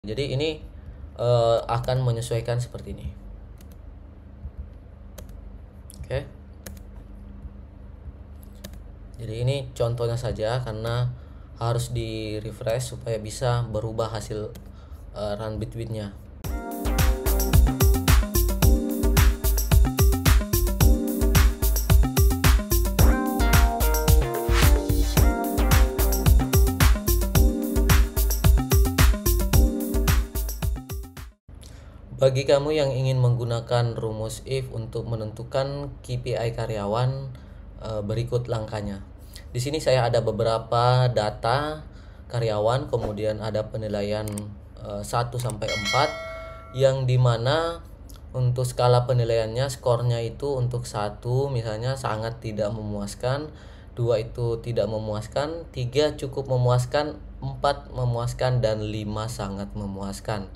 Jadi ini akan menyesuaikan seperti ini. Oke. Jadi ini contohnya saja karena harus di refresh supaya bisa berubah hasil run between-nya. Bagi kamu yang ingin menggunakan rumus if untuk menentukan KPI karyawan, berikut langkahnya. Di sini saya ada beberapa data karyawan, kemudian ada penilaian 1 sampai 4 yang dimana untuk skala penilaiannya skornya itu untuk 1 misalnya sangat tidak memuaskan, 2 itu tidak memuaskan, 3 cukup memuaskan, 4 memuaskan, dan 5 sangat memuaskan.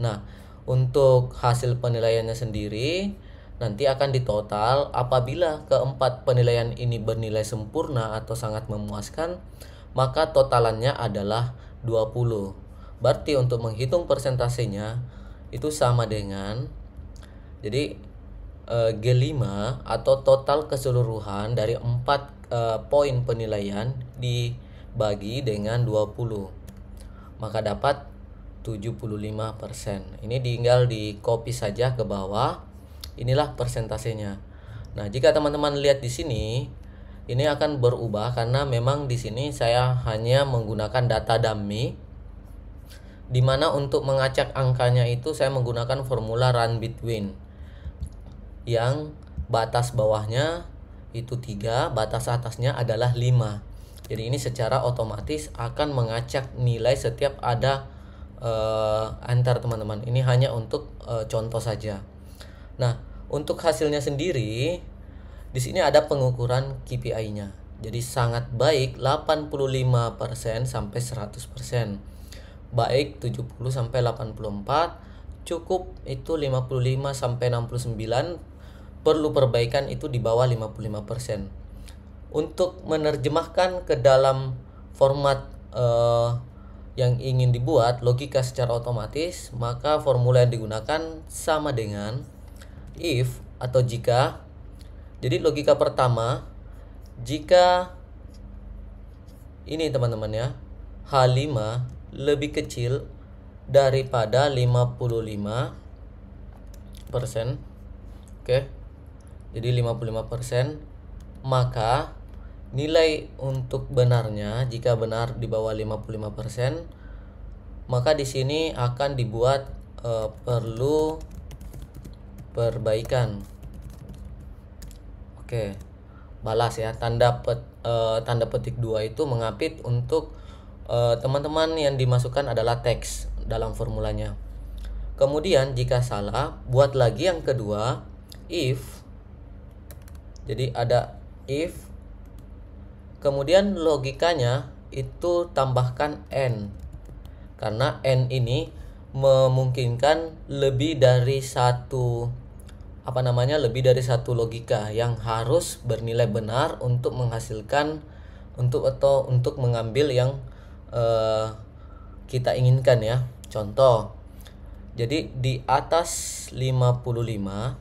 Nah, untuk hasil penilaiannya sendiri nanti akan ditotal. Apabila keempat penilaian ini bernilai sempurna atau sangat memuaskan, maka totalannya adalah 20. Berarti untuk menghitung persentasenya itu sama dengan, jadi G5 atau total keseluruhan dari 4 poin penilaian dibagi dengan 20, maka dapat 75%. Ini tinggal di copy saja ke bawah. Inilah persentasenya. Nah, jika teman-teman lihat di sini, ini akan berubah karena memang di sini saya hanya menggunakan data dummy, di mana untuk mengacak angkanya itu saya menggunakan formula run between yang batas bawahnya itu 3, batas atasnya adalah 5. Jadi ini secara otomatis akan mengacak nilai setiap ada antar teman-teman. Ini hanya untuk contoh saja. Nah, untuk hasilnya sendiri di sini ada pengukuran KPI-nya. Jadi sangat baik 85% sampai 100%. Baik 70 sampai 84, cukup itu 55 sampai 69, perlu perbaikan itu di bawah 55%. Untuk menerjemahkan ke dalam format yang ingin dibuat logika secara otomatis, maka formula yang digunakan sama dengan if atau jika. Jadi logika pertama, jika ini teman-teman ya, H5 lebih kecil daripada 55%. Oke. Jadi 55%, maka nilai untuk benarnya jika benar di bawah 55%, maka di sini akan dibuat perlu perbaikan. Oke. Balas ya, tanda petik 2 itu mengapit untuk teman-teman yang dimasukkan adalah teks dalam formulanya. Kemudian jika salah, buat lagi yang kedua, if. Jadi ada if, kemudian logikanya itu tambahkan n, karena n ini memungkinkan lebih dari satu lebih dari satu logika yang harus bernilai benar untuk menghasilkan untuk mengambil yang kita inginkan ya. Contoh, jadi di atas 55,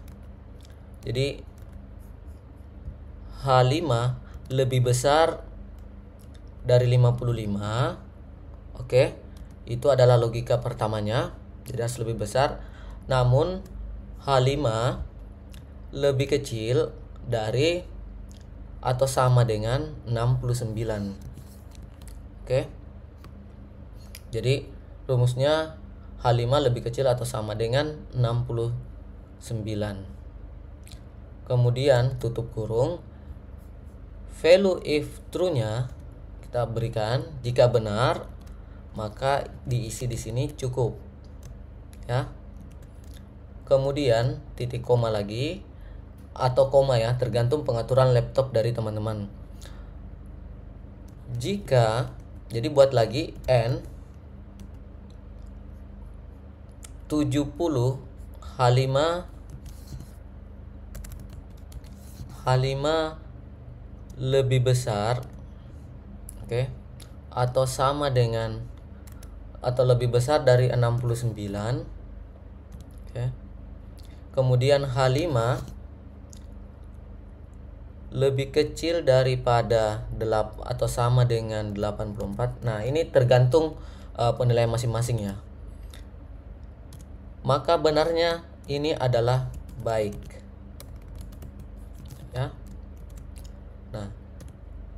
jadi H5 lebih besar dari 55. Oke. Itu adalah logika pertamanya. Jadi harus lebih besar. Namun H5 lebih kecil dari atau sama dengan 69. Oke. Jadi rumusnya H5 lebih kecil atau sama dengan 69. Kemudian tutup kurung. Value if true-nya kita berikan, jika benar maka diisi di sini cukup ya. Kemudian titik koma lagi atau koma ya, tergantung pengaturan laptop dari teman-teman. Jika jadi buat lagi n 70 H5 lebih besar, oke, atau sama dengan atau lebih besar dari 69. Oke. Kemudian H5 lebih kecil daripada 8 atau sama dengan 84. Nah, ini tergantung penilaian masing-masing ya. Maka benarnya ini adalah baik. Ya. Nah,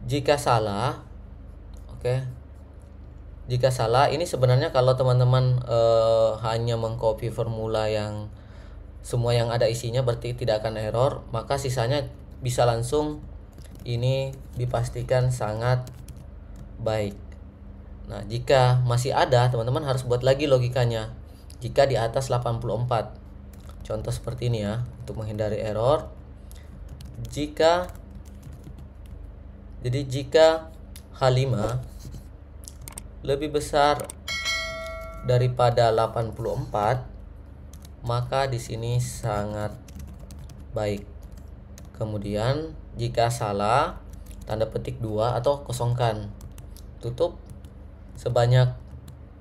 jika salah, oke. Jika salah, ini sebenarnya kalau teman-teman hanya mengcopy formula yang semua yang ada isinya berarti tidak akan error, maka sisanya bisa langsung ini dipastikan sangat baik. Nah, jika masih ada, teman-teman harus buat lagi logikanya. Jika di atas 84. Contoh seperti ini ya, untuk menghindari error. Jika H5 lebih besar daripada 84, maka di sini sangat baik. Kemudian jika salah, tanda petik 2 atau kosongkan. Tutup sebanyak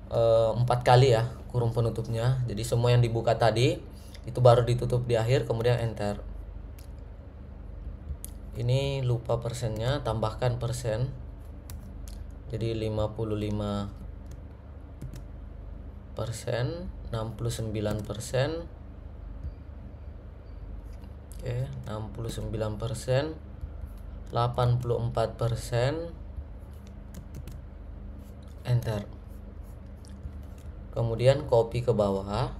4 kali ya kurung penutupnya. Jadi semua yang dibuka tadi itu baru ditutup di akhir, kemudian enter. Ini lupa persennya, tambahkan persen. Jadi 55%, 69%. Oke, 69%, 84%, enter. Kemudian copy ke bawah.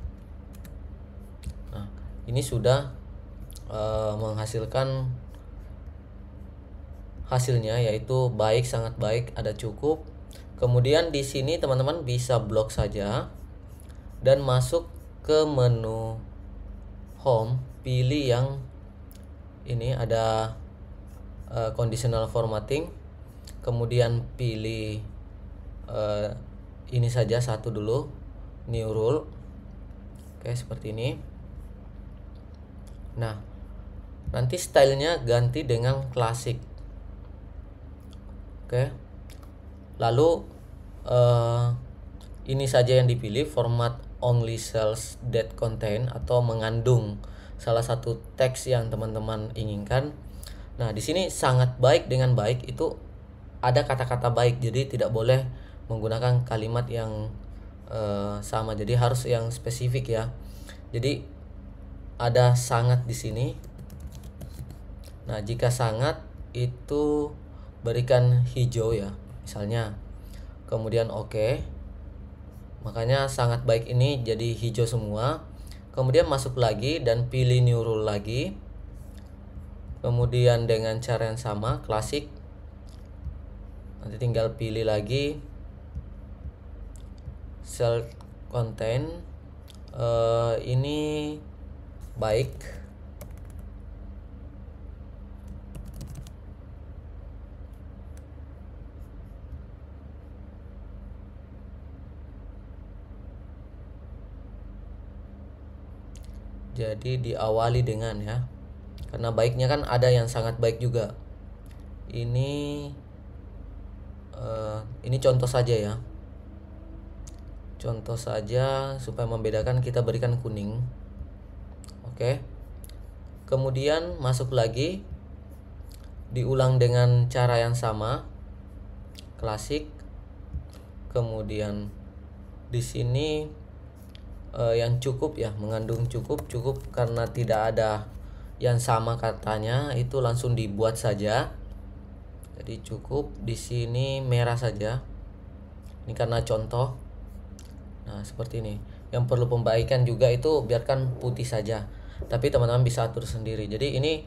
Nah, ini sudah menghasilkan hasilnya, yaitu baik, sangat baik, ada cukup. Kemudian di sini teman-teman bisa blok saja dan masuk ke menu home, pilih yang ini ada conditional formatting, kemudian pilih ini saja satu dulu, new rule. Oke, seperti ini. Nah, nanti stylenya ganti dengan klasik. Oke. Lalu ini saja yang dipilih, format only cells that contain atau mengandung salah satu teks yang teman-teman inginkan. Nah, di sini sangat baik dengan baik itu ada kata-kata baik, jadi tidak boleh menggunakan kalimat yang sama. Jadi harus yang spesifik ya. Jadi ada sangat di sini. Nah, jika sangat itu berikan hijau ya, misalnya. Kemudian oke. Makanya sangat baik ini jadi hijau semua. Kemudian masuk lagi dan pilih new rule lagi. Kemudian dengan cara yang sama, klasik. Nanti tinggal pilih lagi cell contain. Ini baik. Jadi diawali dengan ya, karena baiknya kan ada yang sangat baik juga. Ini contoh saja ya, contoh saja supaya membedakan, kita berikan kuning. Oke. Kemudian masuk lagi, diulang dengan cara yang sama, klasik. Kemudian di sini yang cukup ya, mengandung cukup karena tidak ada yang sama katanya, itu langsung dibuat saja. Jadi cukup di sini merah saja. Ini karena contoh. Nah, seperti ini. Yang perlu pembaikan juga itu biarkan putih saja. Tapi teman-teman bisa atur sendiri. Jadi ini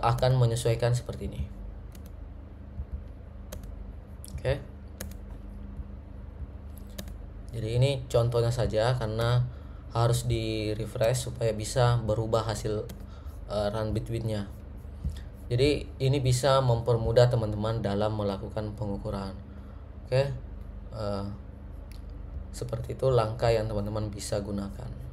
akan menyesuaikan seperti ini. Oke. Jadi ini contohnya saja karena harus di refresh supaya bisa berubah hasil run between-nya. Jadi ini bisa mempermudah teman-teman dalam melakukan pengukuran. Oke. Seperti itu langkah yang teman-teman bisa gunakan.